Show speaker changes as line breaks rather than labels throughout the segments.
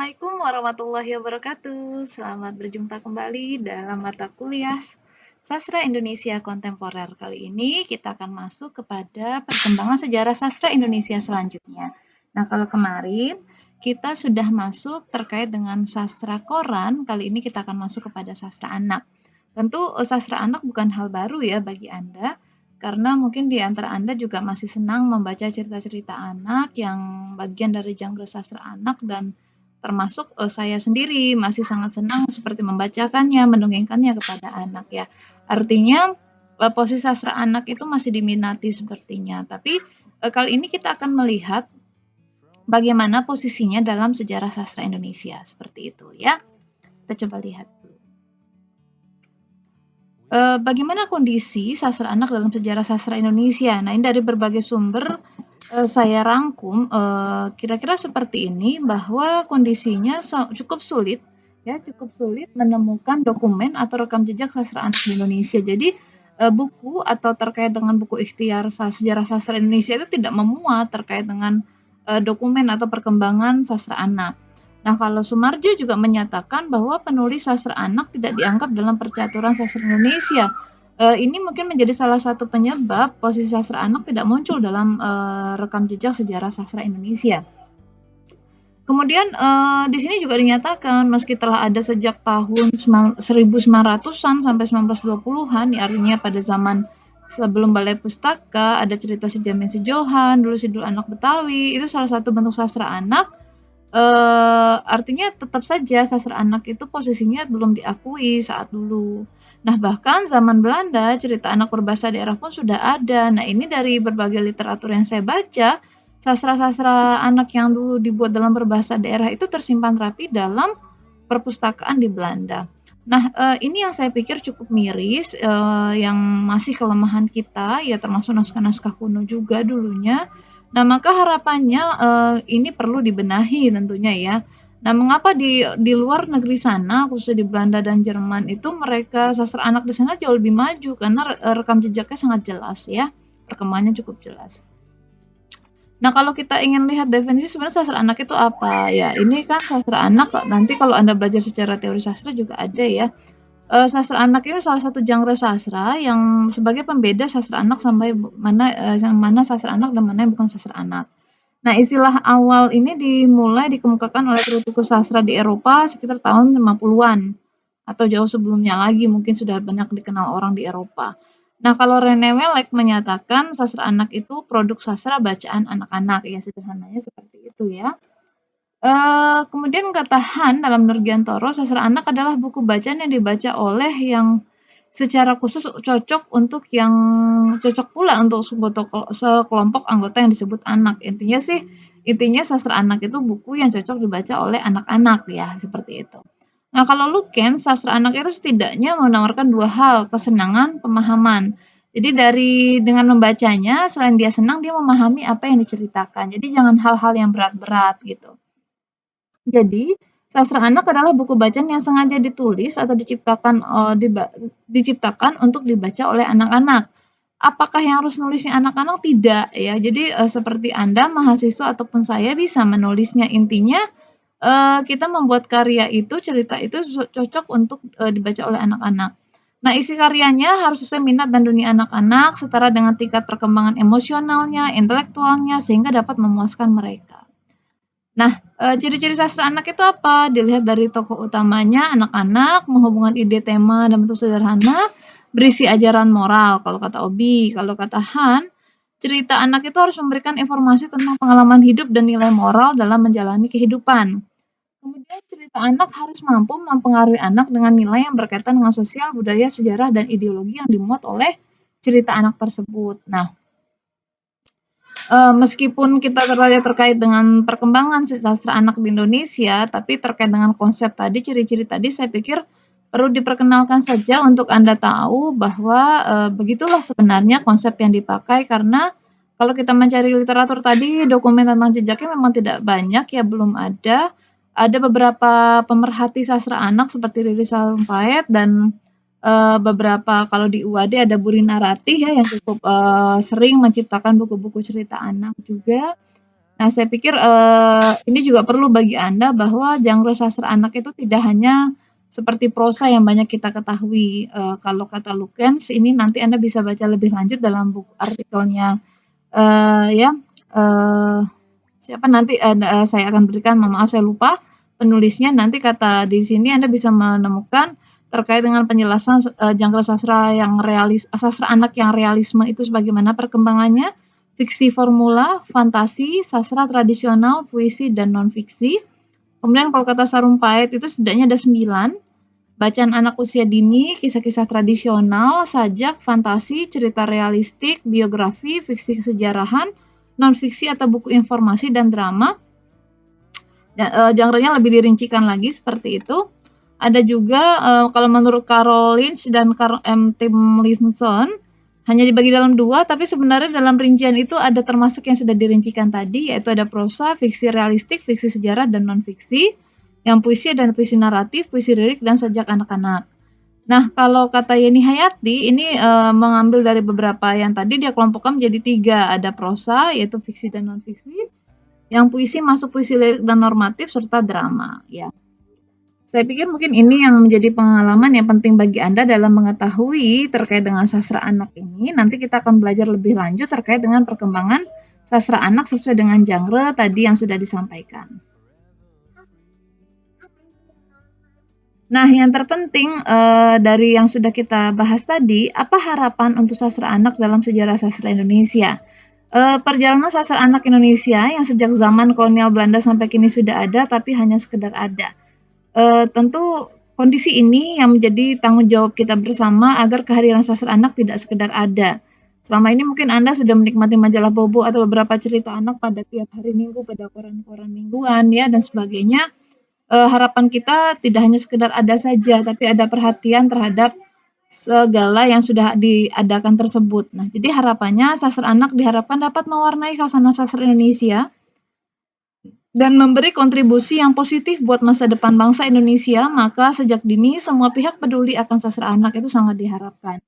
Assalamualaikum warahmatullahi wabarakatuh. Selamat berjumpa kembali dalam mata kuliah Sastra Indonesia Kontemporer. Kali ini kita akan masuk kepada perkembangan sejarah sastra Indonesia selanjutnya. Nah, kalau kemarin kita sudah masuk terkait dengan sastra koran, kali ini kita akan masuk kepada sastra anak. Tentu sastra anak bukan hal baru ya bagi Anda, karena mungkin di antara Anda juga masih senang membaca cerita-cerita anak yang bagian dari genre sastra anak, dan termasuk saya sendiri masih sangat senang seperti membacakannya, mendongengkannya kepada anak ya. Artinya posisi sastra anak itu masih diminati sepertinya. Tapi kali ini kita akan melihat bagaimana posisinya dalam sejarah sastra Indonesia seperti itu ya. Kita coba lihat dulu. Bagaimana kondisi sastra anak dalam sejarah sastra Indonesia? Nah, ini dari berbagai sumber saya rangkum kira-kira seperti ini, bahwa kondisinya cukup sulit menemukan dokumen atau rekam jejak sastra anak di Indonesia. Jadi buku atau terkait dengan buku ikhtiar sejarah sastra Indonesia itu tidak memuat terkait dengan dokumen atau perkembangan sastra anak. Nah, kalau Sumarjo juga menyatakan bahwa penulis sastra anak tidak dianggap dalam percaturan sastra Indonesia. Ini mungkin menjadi salah satu penyebab posisi sastra anak tidak muncul dalam rekam jejak sejarah sastra Indonesia. Kemudian di sini juga dinyatakan meski telah ada sejak tahun 1900-an sampai 1920-an, ya artinya pada zaman sebelum Balai Pustaka ada cerita Si Jamin Si Johan, dulu Sidul Anak Betawi, itu salah satu bentuk sastra anak. Artinya tetap saja sastra anak itu posisinya belum diakui saat dulu. Nah, bahkan zaman Belanda cerita anak berbahasa daerah pun sudah ada. Nah, ini dari berbagai literatur yang saya baca, sastra-sastra anak yang dulu dibuat dalam berbahasa daerah itu tersimpan rapi dalam perpustakaan di Belanda. Nah, ini yang saya pikir cukup miris, yang masih kelemahan kita, ya termasuk naskah-naskah kuno juga dulunya. Nah, maka harapannya ini perlu dibenahi tentunya ya. Nah, mengapa di luar negeri sana, khususnya di Belanda dan Jerman itu mereka sastra anak di sana jauh lebih maju karena rekam jejaknya sangat jelas ya, perkembangannya cukup jelas. Nah, kalau kita ingin lihat definisi sebenarnya sastra anak itu apa ya? Ini kan sastra anak, nanti kalau Anda belajar secara teori sastra juga ada ya. Sastra anak ini salah satu genre sastra yang sebagai pembeda sastra anak sampai yang mana sastra anak dan mana yang bukan sastra anak. Nah, istilah awal ini dimulai dikemukakan oleh kritikus sastra di Eropa sekitar tahun 50-an atau jauh sebelumnya lagi, mungkin sudah banyak dikenal orang di Eropa. Nah, kalau René Welek menyatakan sastra anak itu produk sastra bacaan anak-anak, ya sederhananya seperti itu ya. Kemudian kata Han dalam Nurgiantoro, sastra anak adalah buku bacaan yang dibaca oleh yang secara khusus cocok pula untuk sekelompok anggota yang disebut anak. Intinya sastra anak itu buku yang cocok dibaca oleh anak-anak ya, seperti itu. Nah, kalau Luken, sastra anak itu setidaknya menawarkan dua hal, kesenangan, pemahaman. Jadi dengan membacanya, selain dia senang, dia memahami apa yang diceritakan. Jadi jangan hal-hal yang berat-berat gitu. Jadi, sastra anak adalah buku bacaan yang sengaja ditulis atau diciptakan untuk dibaca oleh anak-anak. Apakah yang harus nulisnya anak-anak? Tidak ya. Jadi seperti Anda mahasiswa ataupun saya bisa menulisnya. Intinya kita membuat karya itu, cerita itu cocok untuk dibaca oleh anak-anak. Nah, isi karyanya harus sesuai minat dan dunia anak-anak, setara dengan tingkat perkembangan emosionalnya, intelektualnya, sehingga dapat memuaskan mereka. Nah, ciri-ciri sastra anak itu apa? Dilihat dari tokoh utamanya, anak-anak, menghubungkan ide, tema, dan bentuk sederhana, berisi ajaran moral, kalau kata Obi. Kalau kata Han, cerita anak itu harus memberikan informasi tentang pengalaman hidup dan nilai moral dalam menjalani kehidupan. Kemudian cerita anak harus mampu mempengaruhi anak dengan nilai yang berkaitan dengan sosial, budaya, sejarah, dan ideologi yang dimuat oleh cerita anak tersebut. Nah, meskipun kita terkait dengan perkembangan sastra anak di Indonesia, tapi terkait dengan konsep tadi, ciri-ciri tadi, saya pikir perlu diperkenalkan saja untuk Anda tahu bahwa begitulah sebenarnya konsep yang dipakai, karena kalau kita mencari literatur tadi, dokumen tentang jejaknya memang tidak banyak ya, belum ada. Ada beberapa pemerhati sastra anak seperti Riri Sarumpait dan beberapa, kalau di UAD ada Buri Narati ya yang cukup sering menciptakan buku-buku cerita anak juga. Nah, saya pikir, ini juga perlu bagi Anda bahwa genre sastra anak itu tidak hanya seperti prosa yang banyak kita ketahui. Kalau kata Lukens, ini nanti Anda bisa baca lebih lanjut dalam buku artikelnya, ya, siapa nanti, saya akan berikan, mohon maaf saya lupa penulisnya, nanti kata di sini Anda bisa menemukan terkait dengan penjelasan, genre sastra anak yang realisme itu sebagaimana perkembangannya, fiksi formula, fantasi, sastra tradisional, puisi, dan non-fiksi. Kemudian kalau kata Sarumpait itu setidaknya ada 9, bacaan anak usia dini, kisah-kisah tradisional, sajak, fantasi, cerita realistik, biografi, fiksi kesejarahan, non-fiksi atau buku informasi, dan drama. Genre-nya lebih dirincikan lagi seperti itu. Ada juga, kalau menurut Carol Lynch dan Carl M. Tomlinson, hanya dibagi dalam 2, tapi sebenarnya dalam rincian itu ada termasuk yang sudah dirincikan tadi, yaitu ada prosa, fiksi realistik, fiksi sejarah, dan non-fiksi. Yang puisi dan puisi naratif, puisi lirik, dan sajak anak-anak. Nah, kalau kata Yeni Hayati, ini mengambil dari beberapa yang tadi, dia kelompokkan menjadi 3. Ada prosa, yaitu fiksi dan non-fiksi. Yang puisi masuk puisi lirik dan normatif, serta drama. Ya. Saya pikir mungkin ini yang menjadi pengalaman yang penting bagi Anda dalam mengetahui terkait dengan sastra anak ini. Nanti kita akan belajar lebih lanjut terkait dengan perkembangan sastra anak sesuai dengan genre tadi yang sudah disampaikan. Nah, yang terpenting dari yang sudah kita bahas tadi, apa harapan untuk sastra anak dalam sejarah sastra Indonesia? Perjalanan sastra anak Indonesia yang sejak zaman kolonial Belanda sampai kini sudah ada, tapi hanya sekedar ada. Tentu kondisi ini yang menjadi tanggung jawab kita bersama agar kehadiran sastra anak tidak sekedar ada. Selama ini mungkin Anda sudah menikmati majalah Bobo atau beberapa cerita anak pada tiap hari Minggu pada koran-koran mingguan ya dan sebagainya. Harapan kita tidak hanya sekedar ada saja, tapi ada perhatian terhadap segala yang sudah diadakan tersebut. Nah, jadi harapannya sastra anak diharapkan dapat mewarnai khasanah sastra Indonesia dan memberi kontribusi yang positif buat masa depan bangsa Indonesia, maka sejak dini semua pihak peduli akan sastra anak itu sangat diharapkan.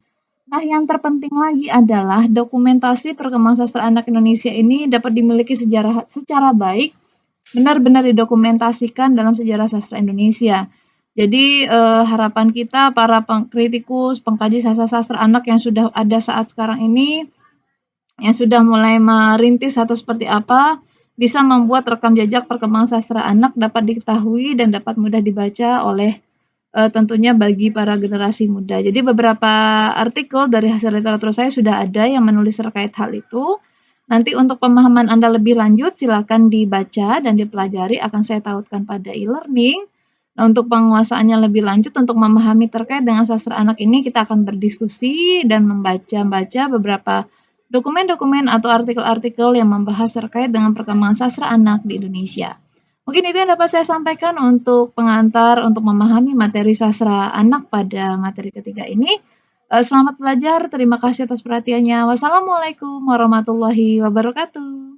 Nah, yang terpenting lagi adalah dokumentasi perkembangan sastra anak Indonesia ini dapat dimiliki secara baik, benar-benar didokumentasikan dalam sejarah sastra Indonesia. Jadi harapan kita para kritikus, pengkaji sastra anak yang sudah ada saat sekarang ini, yang sudah mulai merintis atau seperti apa, bisa membuat rekam jejak perkembangan sastra anak dapat diketahui dan dapat mudah dibaca oleh tentunya bagi para generasi muda. Jadi beberapa artikel dari hasil literatur saya sudah ada yang menulis terkait hal itu. Nanti untuk pemahaman Anda lebih lanjut silakan dibaca dan dipelajari, akan saya tautkan pada e-learning. Nah, untuk penguasaannya lebih lanjut untuk memahami terkait dengan sastra anak ini kita akan berdiskusi dan membaca beberapa dokumen-dokumen atau artikel-artikel yang membahas terkait dengan perkembangan sastra anak di Indonesia. Mungkin itu yang dapat saya sampaikan untuk pengantar untuk memahami materi sastra anak pada materi ketiga ini. Selamat belajar, terima kasih atas perhatiannya. Wassalamualaikum warahmatullahi wabarakatuh.